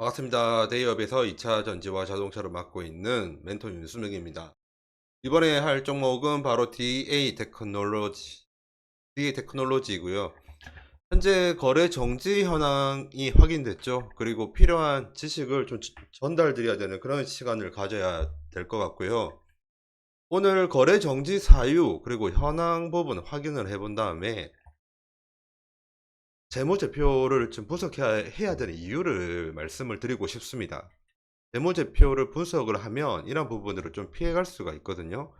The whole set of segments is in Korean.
반갑습니다. 데이업에서 2차 전지와 자동차를 맡고 있는 멘토 윤수명입니다. 이번에 할 종목은 바로 DA 테크놀로지이고요. 현재 거래 정지 현황이 확인됐죠. 그리고 필요한 지식을 좀 전달드려야 되는 그런 시간을 가져야 될 것 같고요. 오늘 거래 정지 사유 그리고 현황 부분 확인을 해본 다음에 재무제표를 좀 분석해야 되는 이유를 말씀을 드리고 싶습니다. 재무제표를 분석을 하면 이런 부분으로 좀 피해갈 수가 있거든요.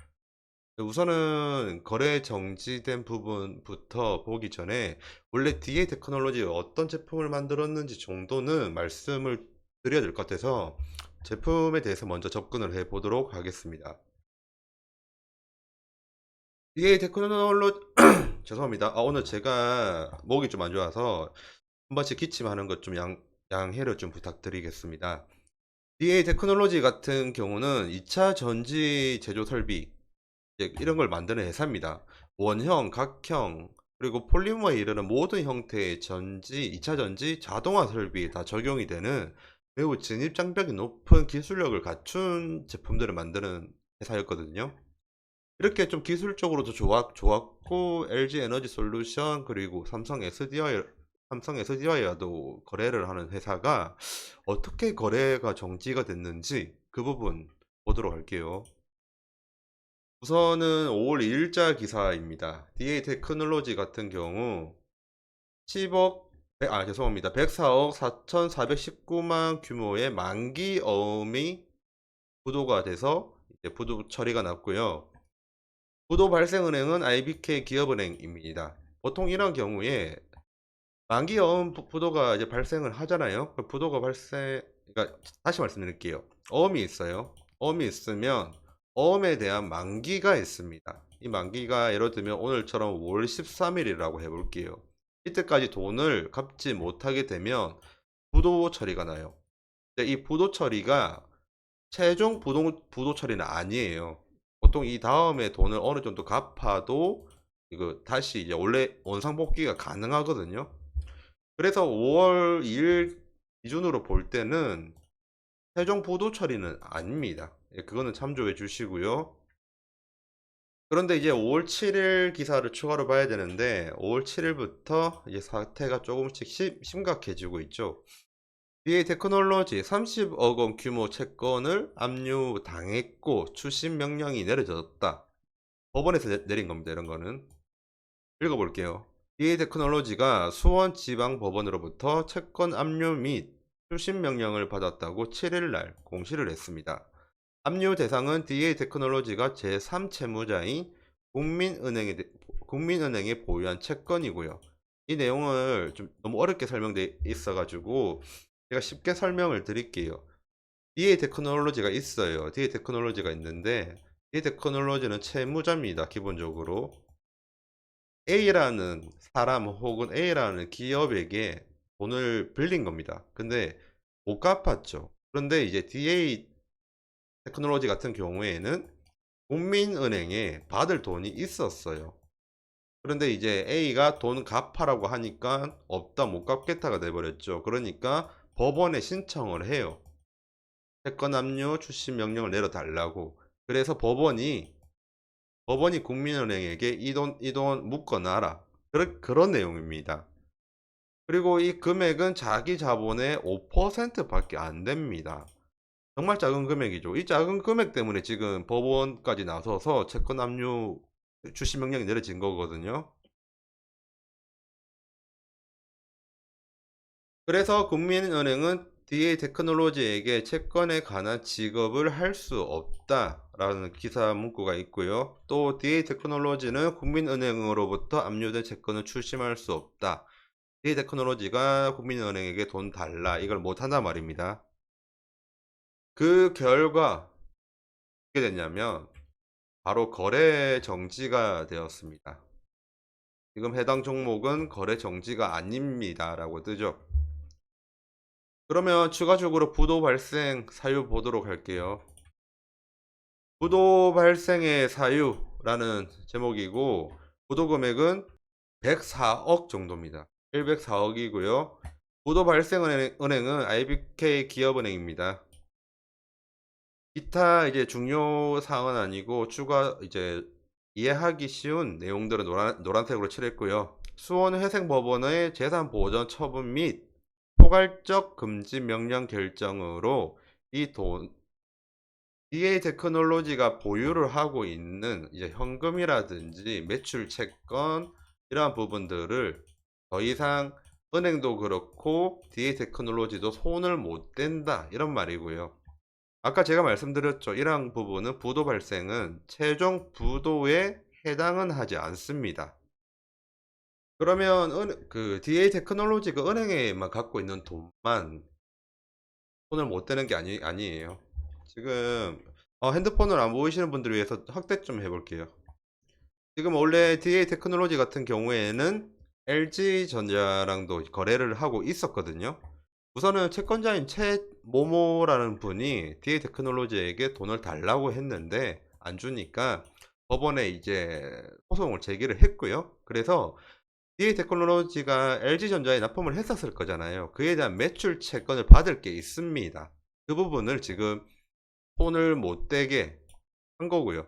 우선은 거래 정지된 부분부터 보기 전에 원래 DA 테크놀로지 어떤 제품을 만들었는지 정도는 말씀을 드려야 될 것 같아서 제품에 대해서 먼저 접근을 해 보도록 하겠습니다. DA 테크놀로지 죄송합니다. 오늘 제가 목이 좀 안 좋아서 한 번씩 기침하는 것 좀 양해를 좀 부탁드리겠습니다. DA 테크놀로지 같은 경우는 2차 전지 제조 설비 이런 걸 만드는 회사입니다. 원형, 각형, 그리고 폴리머에 이르는 모든 형태의 전지, 2차 전지 자동화 설비에 다 적용이 되는 매우 진입장벽이 높은 기술력을 갖춘 제품들을 만드는 회사였거든요. 이렇게 좀 기술적으로도 좋았고 LG 에너지 솔루션 그리고 삼성 SDI와도 거래를 하는 회사가 어떻게 거래가 정지가 됐는지 그 부분 보도록 할게요. 우선은 5월 2일자 기사입니다. DA 테크놀로지 같은 경우 10억 죄송합니다. 104억 4,419만 규모의 만기 어음이 부도가 돼서 이제 부도 처리가 났고요. 부도 발생 은행은 IBK 기업은행입니다. 보통 이런 경우에 만기 어음 부도가 이제 발생을 하잖아요. 그 부도가 그러니까 다시 말씀드릴게요. 어음이 있어요. 어음이 있으면 어음에 대한 만기가 있습니다. 이 만기가 예를 들면 오늘처럼 5월 13일이라고 해볼게요. 이때까지 돈을 갚지 못하게 되면 부도 처리가 나요. 근데 이 부도 처리가 최종 부도 처리는 아니에요. 보통 이 다음에 돈을 어느 정도 갚아도 이거 다시 이제 원래 원상복귀가 가능하거든요. 그래서 5월 2일 기준으로 볼 때는 최종 부도 처리는 아닙니다. 예, 그거는 참조해 주시고요. 그런데 이제 5월 7일 기사를 추가로 봐야 되는데 5월 7일부터 이제 사태가 조금씩 심각해지고 있죠. BA 테크놀로지 30억 원 규모 채권을 압류당했고 추심 명령이 내려졌다. 법원에서 내린 겁니다. 이런 거는. 읽어볼게요. BA 테크놀로지가 수원지방법원으로부터 채권 압류 및 추심 명령을 받았다고 7일날 공시를 했습니다. 압류 대상은 DA 테크놀로지가 제3채무자인 국민은행에 보유한 채권이고요. 이 내용을 좀 너무 어렵게 설명돼 있어가지고 제가 쉽게 설명을 드릴게요. DA 테크놀로지가 있어요. DA 테크놀로지가 있는데 DA 테크놀로지는 채무자입니다. 기본적으로. A라는 사람 혹은 A라는 기업에게 돈을 빌린 겁니다. 근데 못 갚았죠. 그런데 이제 DA 테크놀로지 같은 경우에는 국민은행에 받을 돈이 있었어요. 그런데 이제 A가 돈 갚아라고 하니까 없다 못 갚겠다가 돼버렸죠. 그러니까 법원에 신청을 해요. 채권 압류 출시 명령을 내려달라고. 그래서 법원이 국민은행에게 이 돈 묶어놔라. 그런 내용입니다. 그리고 이 금액은 자기 자본의 5%밖에 안 됩니다. 정말 작은 금액이죠. 이 작은 금액 때문에 지금 법원까지 나서서 채권 압류 출시 명령이 내려진 거거든요. 그래서 국민은행은 DA 테크놀로지에게 채권에 관한 지급을 할 수 없다라는 기사 문구가 있고요. 또 DA 테크놀로지는 국민은행으로부터 압류된 채권을 출심할 수 없다. DA 테크놀로지가 국민은행에게 돈 달라 이걸 못한단 말입니다. 그 결과 어떻게 됐냐면 바로 거래 정지가 되었습니다. 지금 해당 종목은 거래 정지가 아닙니다 라고 뜨죠. 그러면 추가적으로 부도 발생 사유 보도록 할게요. 부도 발생의 사유라는 제목이고 부도 금액은 104억 정도입니다. 104억이고요. 부도 발생 은행은 IBK 기업은행입니다. 기타 이제 중요 사항은 아니고 추가 이제 이해하기 쉬운 내용들은 노란색으로 칠했고요. 수원회생법원의 재산보전 처분 및 포괄적 금지 명령 결정으로 이 DA 테크놀로지가 보유를 하고 있는 이제 현금이라든지 매출 채권 이러한 부분들을 더 이상 은행도 그렇고 DA 테크놀로지도 손을 못 댄다 이런 말이고요. 아까 제가 말씀드렸죠. 이러한 부분은 부도 발생은 최종 부도에 해당은 하지 않습니다. 그러면 그 DA 테크놀로지가 은행에만 갖고 있는 돈만 손을 못 대는 게 아니에요. 지금 핸드폰을 안 보이시는 분들을 위해서 확대 좀 해볼게요. 지금 원래 DA 테크놀로지 같은 경우에는 LG전자랑도 거래를 하고 있었거든요. 우선은 채권자인 최모모라는 분이 DA 테크놀로지에게 돈을 달라고 했는데 안 주니까 법원에 이제 소송을 제기를 했고요. 그래서 DA 테크놀로지가 LG전자에 납품을 했었을 거잖아요. 그에 대한 매출 채권을 받을 게 있습니다. 그 부분을 지금 손을 못 대게 한 거고요.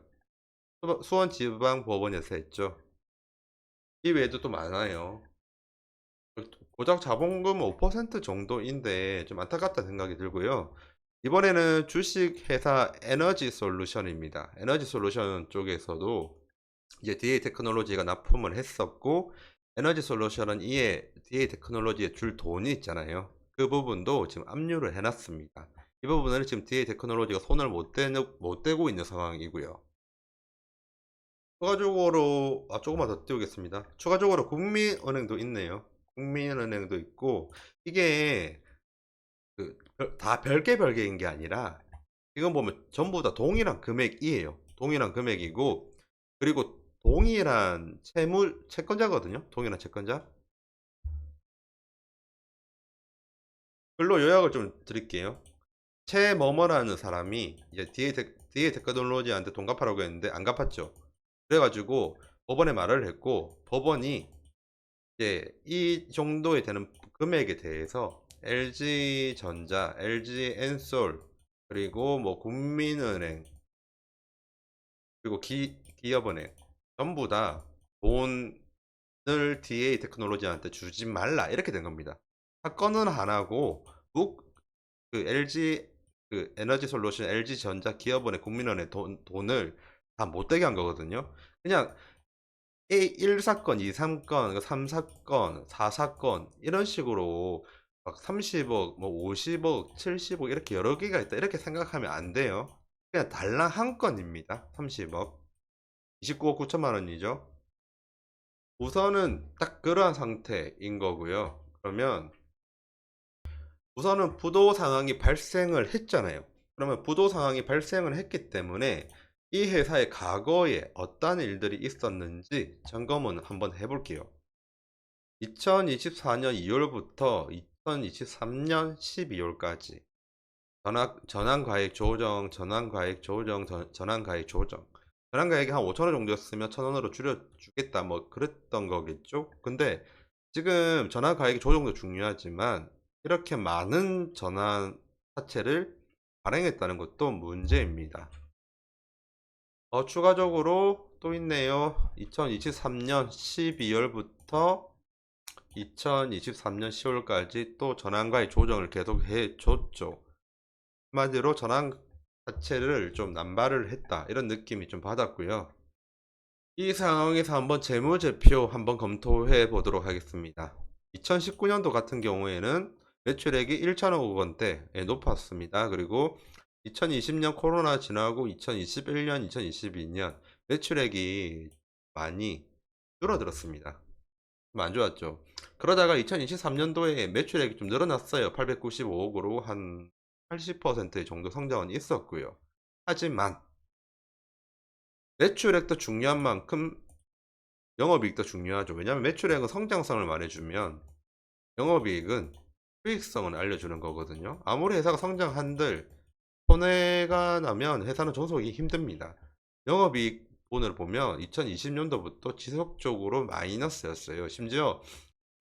수원지방법원에서 했죠. 이 외에도 또 많아요. 고작 자본금 5% 정도인데 좀 안타깝다 생각이 들고요. 이번에는 주식회사 에너지솔루션입니다. 에너지솔루션 쪽에서도 이제 DA 테크놀로지가 납품을 했었고, 에너지솔루션은 이에 DA 테크놀로지에 줄 돈이 있잖아요. 그 부분도 지금 압류를 해놨습니다. 이 부분을 지금 DA 테크놀로지가 손을 못 대고 있는 상황이고요. 추가적으로 조금만 더 띄우겠습니다. 추가적으로 국민은행도 있네요. 국민은행도 있고 이게 다 별개인 게 아니라 지금 보면 전부 다 동일한 금액이에요. 동일한 금액이고 그리고 동일한 채권자거든요. 동일한 채권자. 글로 요약을 좀 드릴게요. 최머머라는 사람이 이제 DA 테크놀로지한테 돈 갚아라고 했는데 안 갚았죠. 그래가지고 법원에 말을 했고 법원이 이제 이 정도에 되는 금액에 대해서 LG전자, LG엔솔 그리고 뭐 국민은행 그리고 기업은행 전부 다 돈을 DA 테크놀로지한테 주지 말라 이렇게 된 겁니다. 사건은 하나고 그 LG 그 에너지 솔루션, LG전자, 기업은행, 국민은행 돈을 다 못되게 한 거거든요. 그냥 1사건, 2사건, 3사건, 4사건 이런 식으로 막 30억, 뭐 50억, 70억 이렇게 여러 개가 있다 이렇게 생각하면 안 돼요. 그냥 달랑 한 건입니다. 30억. 29억 9천만 원이죠. 우선은 딱 그러한 상태인 거고요. 그러면 우선은 부도 상황이 발생을 했잖아요. 그러면 부도 상황이 발생을 했기 때문에 이 회사의 과거에 어떤 일들이 있었는지 점검은 한번 해볼게요. 2024년 2월부터 2023년 12월까지 전환가액 조정, 전환가액 조정, 전환가액 조정. 전환가액이 한 5천원 정도였으면 1,000원으로 줄여주겠다 뭐 그랬던 거겠죠. 근데 지금 전환가액 조정도 중요하지만 이렇게 많은 전환 사채를 발행했다는 것도 문제입니다. 추가적으로 또 있네요. 2023년 12월부터 2023년 10월까지 또 전환가액 조정을 계속 해줬죠. 한마디로 전환 자체를 좀 남발을 했다 이런 느낌이 좀 받았고요. 이 상황에서 한번 재무제표 한번 검토해 보도록 하겠습니다. 2019년도 같은 경우에는 매출액이 1천억 원대에 높았습니다. 그리고 2020년 코로나 지나고 2021년, 2022년 매출액이 많이 줄어들었습니다. 좀 안 좋았죠. 그러다가 2023년도에 매출액이 좀 늘어났어요. 895억으로 한 80% 정도 성장은 있었고요. 하지만 매출액도 중요한 만큼 영업이익도 중요하죠. 왜냐하면 매출액은 성장성을 말해주면 영업이익은 수익성을 알려주는 거거든요. 아무리 회사가 성장한들 손해가 나면 회사는 존속이 힘듭니다. 영업이익 분을 보면 2020년도부터 지속적으로 마이너스였어요. 심지어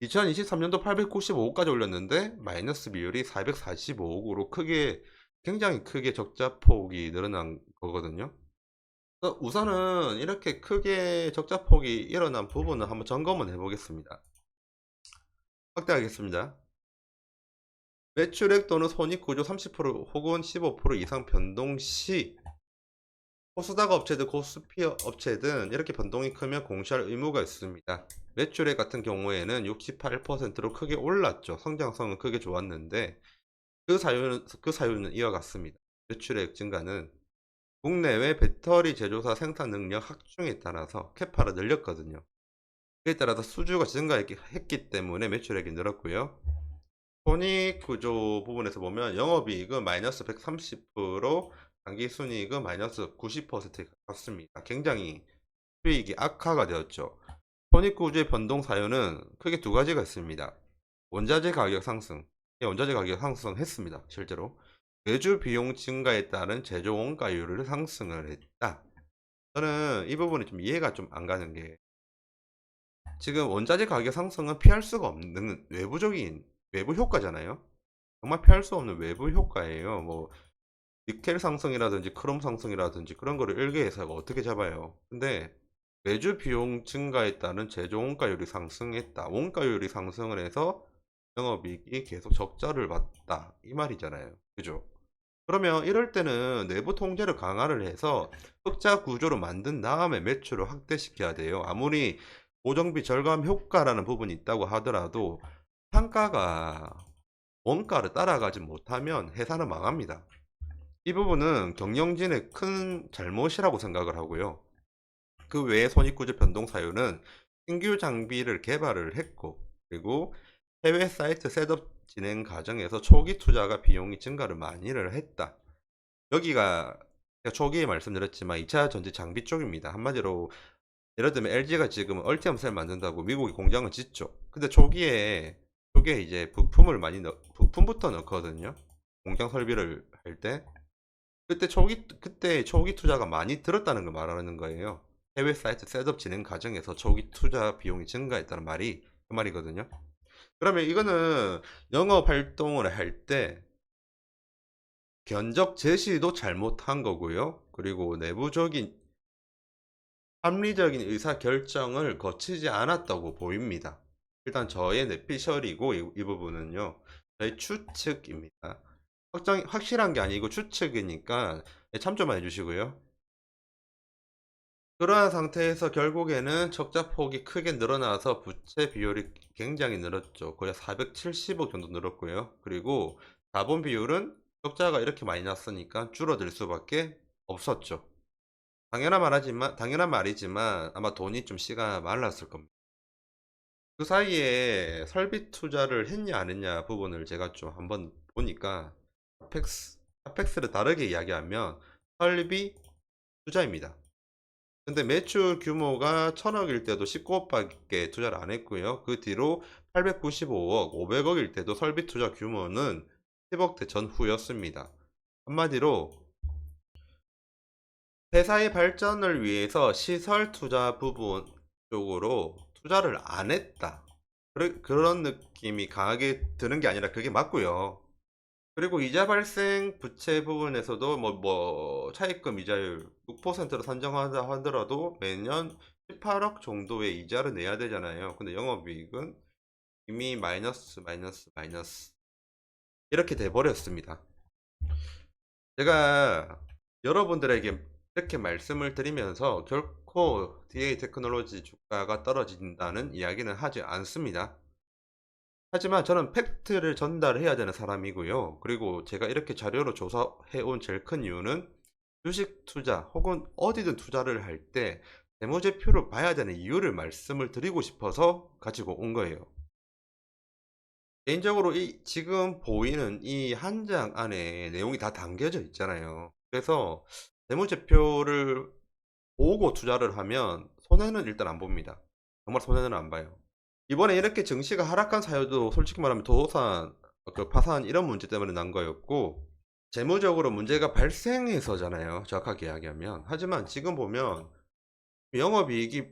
2023년도 895억까지 올렸는데 마이너스 비율이 445억으로 굉장히 크게 적자 폭이 늘어난 거거든요. 우선은 이렇게 크게 적자 폭이 일어난 부분을 한번 점검을 해 보겠습니다. 확대하겠습니다. 매출액 또는 손익구조 30% 혹은 15% 이상 변동 시 코스닥 업체든 코스피 업체든 이렇게 변동이 크면 공시할 의무가 있습니다. 매출액 같은 경우에는 68%로 크게 올랐죠. 성장성은 크게 좋았는데 그 사유는 이어갔습니다. 매출액 증가는 국내외 배터리 제조사 생산 능력 확충에 따라서 캐파를 늘렸거든요. 그에 따라서 수주가 증가했기 때문에 매출액이 늘었고요. 손익구조 부분에서 보면 영업이익은 마이너스 130%, 당기순이익은 마이너스 90%에 가깝습니다. 굉장히 수익이 악화가 되었죠. 손익구조의 변동 사유는 크게 두 가지가 있습니다. 원자재 가격 상승, 원자재 가격 상승했습니다. 실제로 외주 비용 증가에 따른 제조 원가율을 상승을 했다. 저는 이 부분이 좀 이해가 좀 안 가는 게, 지금 원자재 가격 상승은 피할 수가 없는 외부 효과잖아요. 정말 피할 수 없는 외부 효과예요. 뭐 니켈 상승이라든지 크롬 상승이라든지 그런 거를 일개회사가 어떻게 잡아요. 근데 외주 비용 증가에 따른 제조 원가율이 상승했다. 원가율이 상승을 해서 영업이익이 계속 적자를 봤다. 이 말이잖아요. 그죠? 그러면 이럴 때는 내부 통제를 강화를 해서 흑자 구조로 만든 다음에 매출을 확대시켜야 돼요. 아무리 고정비 절감 효과라는 부분이 있다고 하더라도 단가가 원가를 따라가지 못하면 회사는 망합니다. 이 부분은 경영진의 큰 잘못이라고 생각을 하고요. 그 외에 손익구조 변동 사유는 신규 장비를 개발을 했고, 그리고 해외 사이트 셋업 진행 과정에서 초기 투자가 비용이 증가를 많이를 했다. 여기가 제가 초기에 말씀드렸지만 2차 전지 장비 쪽입니다. 한마디로 예를 들면 LG가 지금 얼티엄 셀 만든다고 미국에 공장을 짓죠. 근데 초기에 이제 부품부터 넣거든요. 공장 설비를 할 때. 그때 초기 투자가 많이 들었다는 걸 말하는 거예요. 해외 사이트 셋업 진행 과정에서 초기 투자 비용이 증가했다는 말이 그 말이거든요. 그러면 이거는 영업 활동을 할 때 견적 제시도 잘못한 거고요. 그리고 내부적인 합리적인 의사 결정을 거치지 않았다고 보입니다. 일단 저의 뇌피셜이고 이 부분은요. 저의 추측입니다. 확실한 게 아니고 추측이니까 참조만 해주시고요. 그러한 상태에서 결국에는 적자폭이 크게 늘어나서 부채 비율이 굉장히 늘었죠. 거의 470억 정도 늘었고요. 그리고 자본 비율은 적자가 이렇게 많이 났으니까 줄어들 수밖에 없었죠. 당연한 말이지만 아마 돈이 좀 씨가 말랐을 겁니다. 그 사이에 설비 투자를 했냐 안 했냐 부분을 제가 좀 한번 보니까 아펙스를 다르게 이야기하면 설비 투자입니다. 근데 매출 규모가 1000억일 때도 19억밖에 투자를 안 했고요. 그 뒤로 895억, 500억일 때도 설비 투자 규모는 10억대 전후였습니다. 한마디로 회사의 발전을 위해서 시설 투자 부분 쪽으로 투자를 안 했다. 그런 느낌이 강하게 드는 게 아니라 그게 맞고요. 그리고 이자 발생 부채 부분에서도 차입금 이자율 6%로 산정하다 하더라도 매년 18억 정도의 이자를 내야 되잖아요. 근데 영업이익은 이미 마이너스 이렇게 돼 버렸습니다. 제가 여러분들에게 이렇게 말씀을 드리면서 결코 DA 테크놀로지 주가가 떨어진다는 이야기는 하지 않습니다. 하지만 저는 팩트를 전달해야 되는 사람이고요. 그리고 제가 이렇게 자료로 조사해온 제일 큰 이유는 주식 투자 혹은 어디든 투자를 할 때 재무제표를 봐야 되는 이유를 말씀을 드리고 싶어서 가지고 온 거예요. 개인적으로 지금 보이는 이 한 장 안에 내용이 다 담겨져 있잖아요. 그래서 재무제표를 보고 투자를 하면 손해는 일단 안 봅니다. 정말 손해는 안 봐요. 이번에 이렇게 증시가 하락한 사유도 솔직히 말하면 도산, 파산 이런 문제 때문에 난 거였고, 재무적으로 문제가 발생해서잖아요. 정확하게 이야기하면. 하지만 지금 보면 영업이익이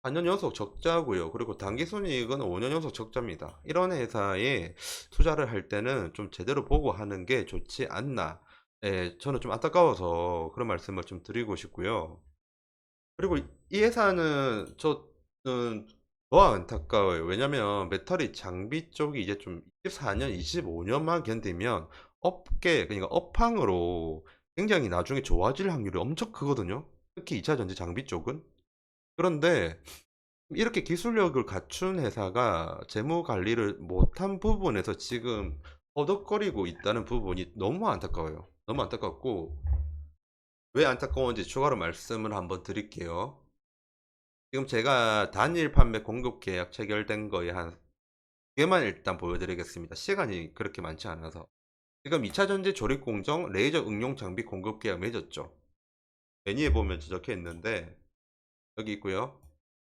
4년 연속 적자고요. 그리고 당기순이익은 5년 연속 적자입니다. 이런 회사에 투자를 할 때는 좀 제대로 보고 하는 게 좋지 않나. 예, 저는 좀 안타까워서 그런 말씀을 좀 드리고 싶고요. 그리고 이 회사는 저는 더 안타까워요. 왜냐면 배터리 장비 쪽이 이제 좀 24년, 25년만 견디면 업계, 그러니까 업황으로 굉장히 나중에 좋아질 확률이 엄청 크거든요. 특히 2차 전지 장비 쪽은. 그런데 이렇게 기술력을 갖춘 회사가 재무 관리를 못한 부분에서 지금 허덕거리고 있다는 부분이 너무 안타까워요. 너무 안타깝고, 왜 안타까운지 추가로 말씀을 한번 드릴게요. 지금 제가 단일 판매 공급 계약 체결된 거에 한 개만 일단 보여드리겠습니다. 시간이 그렇게 많지 않아서. 지금 2차 전지 조립 공정 레이저 응용 장비 공급 계약 맺었죠. 매니에 보면 적혀 있는데 여기 있고요.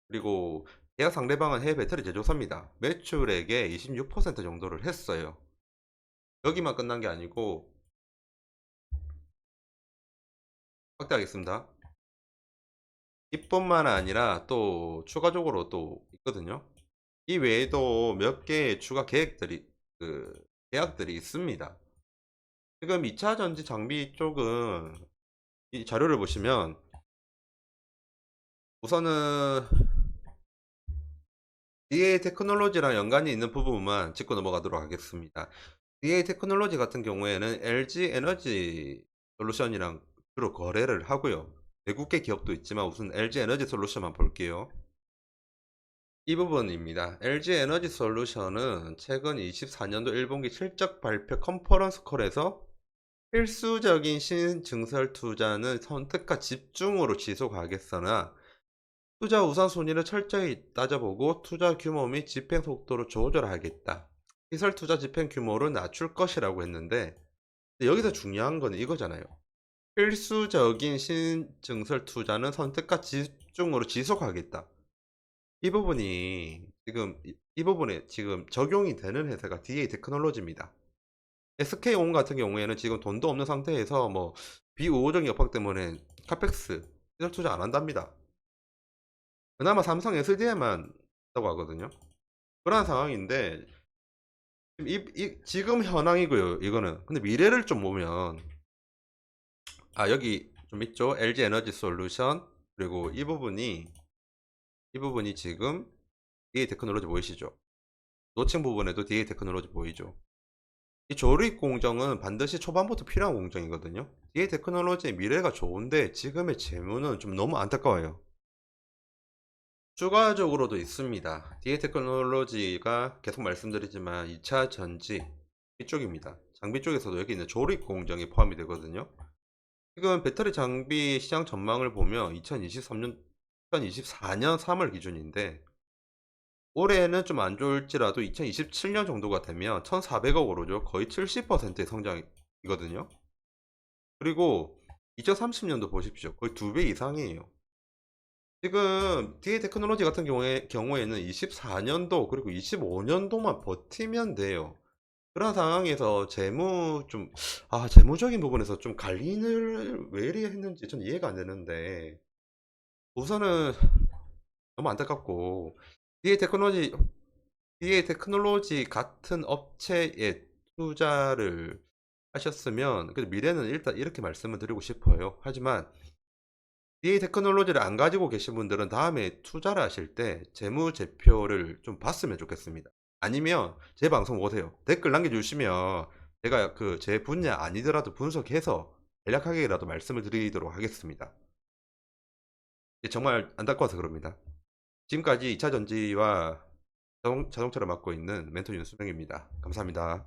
그리고 계약 상대방은 해외 배터리 제조사입니다. 매출액의 26% 정도를 했어요. 여기만 끝난 게 아니고 확대하겠습니다. 이뿐만 아니라 또 추가적으로 또 있거든요. 이 외에도 몇 개의 추가 계획들이 계약들이 있습니다. 지금 2차 전지 장비 쪽은 이 자료를 보시면 우선은 DA 테크놀로지랑 연관이 있는 부분만 짚고 넘어가도록 하겠습니다. DA 테크놀로지 같은 경우에는 LG 에너지 솔루션이랑 주로 거래를 하고요. 외국계 기업도 있지만 우선 LG 에너지 솔루션만 볼게요. 이 부분입니다. LG 에너지 솔루션은 최근 24년도 1분기 실적 발표 컨퍼런스 콜에서 필수적인 신증설 투자는 선택과 집중으로 지속하겠으나 투자 우선순위를 철저히 따져보고 투자 규모 및 집행 속도를 조절하겠다. 시설 투자 집행 규모를 낮출 것이라고 했는데 여기서 중요한 건 이거잖아요. 필수적인 신증설 투자는 선택과 집중으로 지속하겠다. 이 부분이 지금 이 부분에 지금 적용이 되는 회사가 DA 테크놀로지입니다. SK온 같은 경우에는 지금 돈도 없는 상태에서 뭐 비우호적인 여파 때문에 카펙스 시설 투자 안 한답니다. 그나마 삼성 SDI만 했다고 하거든요. 그런 상황인데 지금 현황이고요. 이거는 근데 미래를 좀 보면 여기 좀 있죠. LG 에너지 솔루션 그리고 이 부분이 지금 DA 테크놀로지 보이시죠? 노칭 부분에도 DA 테크놀로지 보이죠? 이 조립 공정은 반드시 초반부터 필요한 공정이거든요. DA 테크놀로지의 미래가 좋은데 지금의 재무는 좀 너무 안타까워요. 추가적으로도 있습니다. DA 테크놀로지가 계속 말씀드리지만 2차 전지 이쪽입니다. 장비 쪽에서도 여기 있는 조립 공정이 포함이 되거든요. 지금 배터리 장비 시장 전망을 보면 2024년 3월 기준인데 올해는 좀 안 좋을지라도 2027년 정도가 되면 1,400억 오르죠. 거의 70%의 성장이거든요. 그리고 2030년도 보십시오. 거의 2배 이상이에요. 지금 DA 테크놀로지 같은 경우에는 24년도 그리고 25년도만 버티면 돼요. 그런 상황에서 재무적인 부분에서 좀 관리를 왜 이리 했는지 전 이해가 안 되는데 우선은 너무 안타깝고 DA 테크놀로지 DA 테크놀로지 같은 업체에 투자를 하셨으면 그래도 미래는 일단 이렇게 말씀을 드리고 싶어요. 하지만 DA 테크놀로지를 안 가지고 계신 분들은 다음에 투자를 하실 때 재무제표를 좀 봤으면 좋겠습니다. 아니면 제 방송 오세요. 댓글 남겨주시면 제가 제 분야 아니더라도 분석해서 간략하게라도 말씀을 드리도록 하겠습니다. 정말 안타까워서 그럽니다. 지금까지 2차 전지와 자동차를 맡고 있는 멘토 윤수명입니다. 감사합니다.